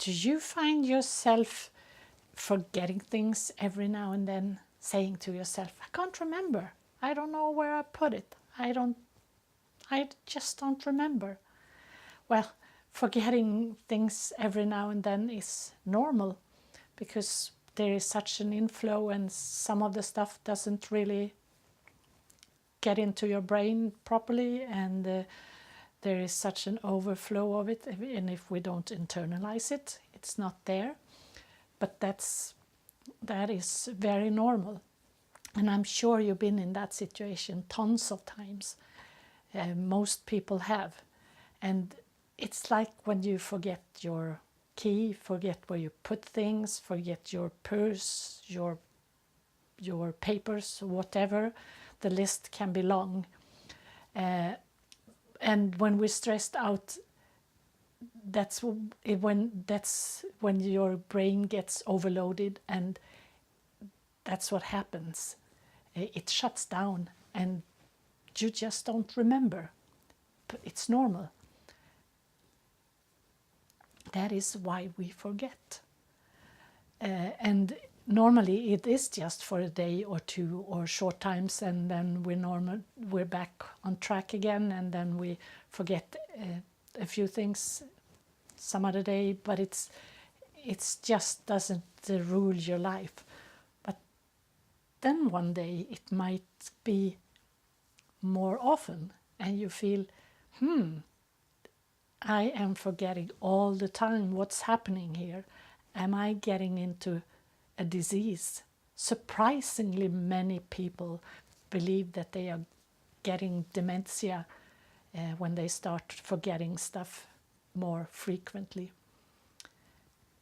Do you find yourself forgetting things every now and then, saying to yourself, I can't remember. I don't know where I put it. I just don't remember. Well, forgetting things every now and then is normal because there is such an inflow and some of the stuff doesn't really get into your brain properly, and there is such an overflow of it, and if we don't internalize it, it's not there. But that is very normal, and I'm sure you've been in that situation tons of times. Most people have, and it's like when you forget your key, forget where you put things, forget your purse, your papers, whatever. The list can be long. And when we're stressed out, that's when your brain gets overloaded, and that's what happens. It shuts down and you just don't remember. But it's normal. That is why we forget. And normally it is just for a day or two or short times, and then we're back on track again, and then we forget a few things some other day, but it's just doesn't rule your life. But then one day it might be more often, and you feel, I am forgetting all the time. What's happening here? Am I getting into a disease? Surprisingly, many people believe that they are getting dementia when they start forgetting stuff more frequently.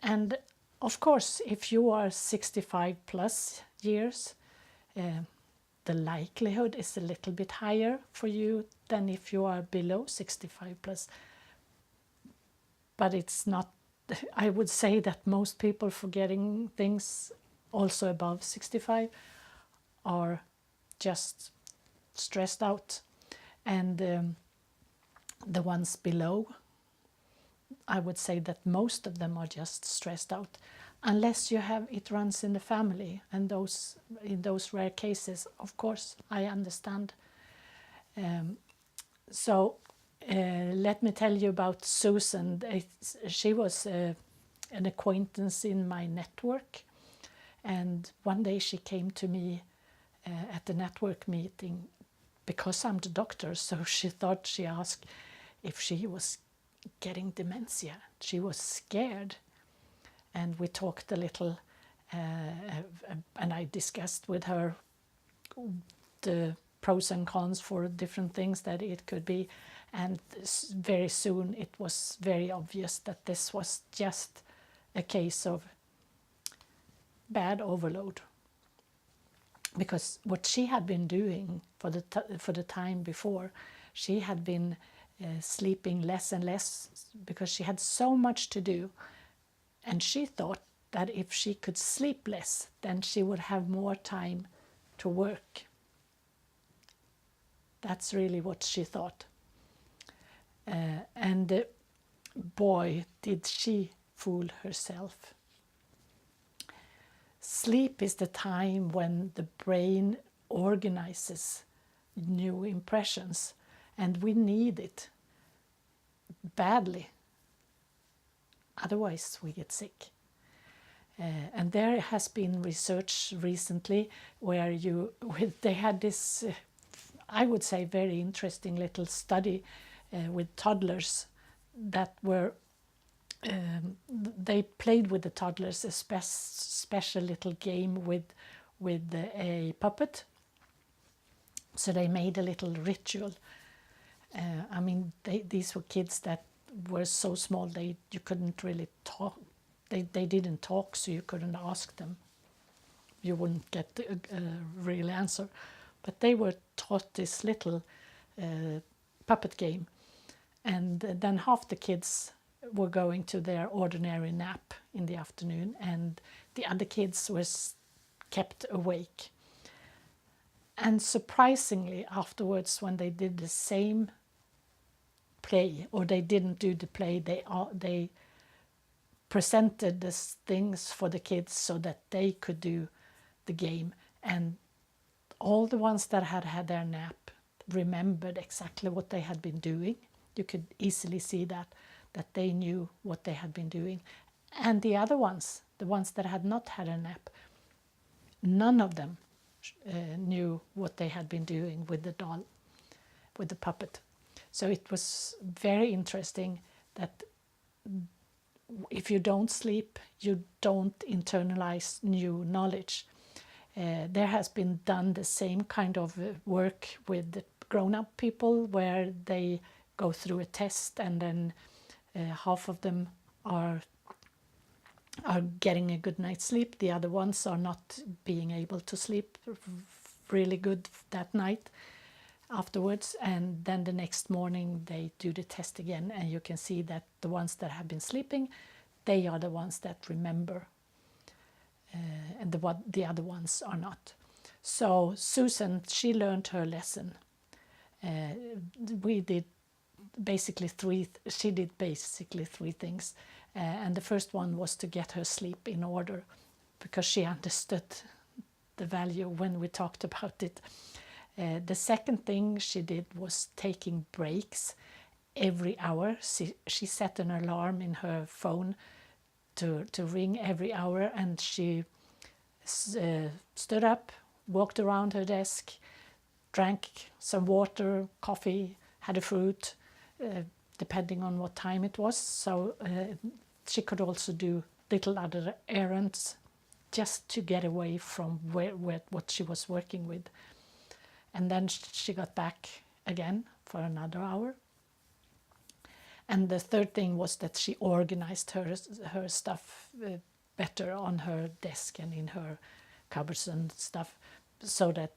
And of course, if you are 65 plus years, the likelihood is a little bit higher for you than if you are below 65 plus. But it's not, I would say that most people forgetting things also above 65 are just stressed out. And the ones below, I would say that most of them are just stressed out. Unless you have, it runs in the family, and in those rare cases, of course, I understand. So let me tell you about Susan. She was an acquaintance in my network, and one day she came to me at the network meeting because I'm the doctor. So she asked if she was getting dementia. She was scared, and we talked a little, and I discussed with her the pros and cons for different things that it could be. And very soon it was very obvious that this was just a case of bad overload. Because what she had been doing for the time before, she had been sleeping less and less because she had so much to do. And she thought that if she could sleep less, then she would have more time to work. That's really what she thought. And boy, did she fool herself. Sleep is the time when the brain organizes new impressions, and we need it badly. Otherwise, we get sick. And there has been research recently where they had this, I would say, very interesting little study with toddlers that were, they played with the toddlers a special little game with a puppet. So they made a little ritual. I mean, these were kids that were so small you couldn't really talk. They didn't talk, so you couldn't ask them. You wouldn't get a real answer. But they were taught this little puppet game. And then half the kids were going to their ordinary nap in the afternoon, and the other kids were kept awake. And surprisingly, afterwards, when they did the same play, or they didn't do the play, they presented the things for the kids so that they could do the game. And all the ones that had had their nap remembered exactly what they had been doing. You could easily see that they knew what they had been doing. And the other ones, the ones that had not had a nap, none of them knew what they had been doing with the doll, with the puppet. So it was very interesting that if you don't sleep, you don't internalize new knowledge. There has been done the same kind of work with the grown-up people, where they go through a test and then half of them are getting a good night's sleep. The other ones are not being able to sleep really good that night afterwards, and then the next morning they do the test again, and you can see that the ones that have been sleeping, they are the ones that remember, and the other ones are not. So Susan, she learned her lesson. She did basically three things, and the first one was to get her sleep in order, because she understood the value when we talked about it. The second thing she did was taking breaks every hour. She set an alarm in her phone to ring every hour, and she stood up, walked around her desk, drank some water, coffee, had a fruit, depending on what time it was. So she could also do little other errands just to get away from what she was working with. And then she got back again for another hour. And the third thing was that she organized her stuff better on her desk and in her cupboards and stuff, so that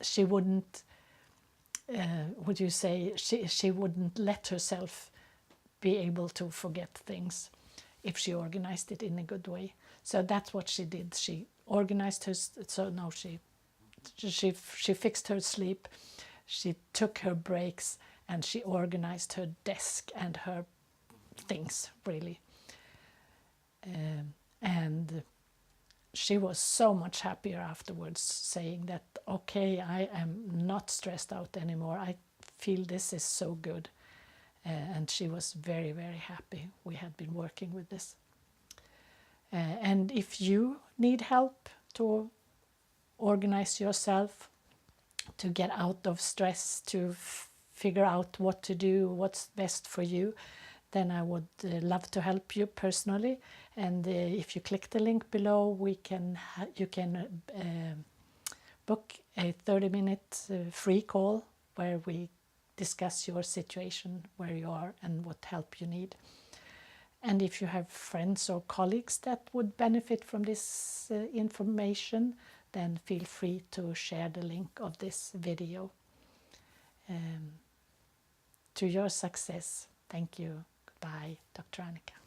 she wouldn't she wouldn't let herself be able to forget things if she organized it in a good way. So that's what she did. She organized her, so now she fixed her sleep, she took her breaks, and she organized her desk and her things, really. And she was so much happier afterwards, saying that, okay, I am not stressed out anymore. I feel this is so good. And she was very, very happy we had been working with this. And if you need help to organize yourself, to get out of stress, to figure out what to do, what's best for you, then I would love to help you personally. And if you click the link below, you can book a 30-minute free call where we discuss your situation, where you are, and what help you need. And if you have friends or colleagues that would benefit from this information, then feel free to share the link of this video. To your success. Thank you. Goodbye, Dr. Annika.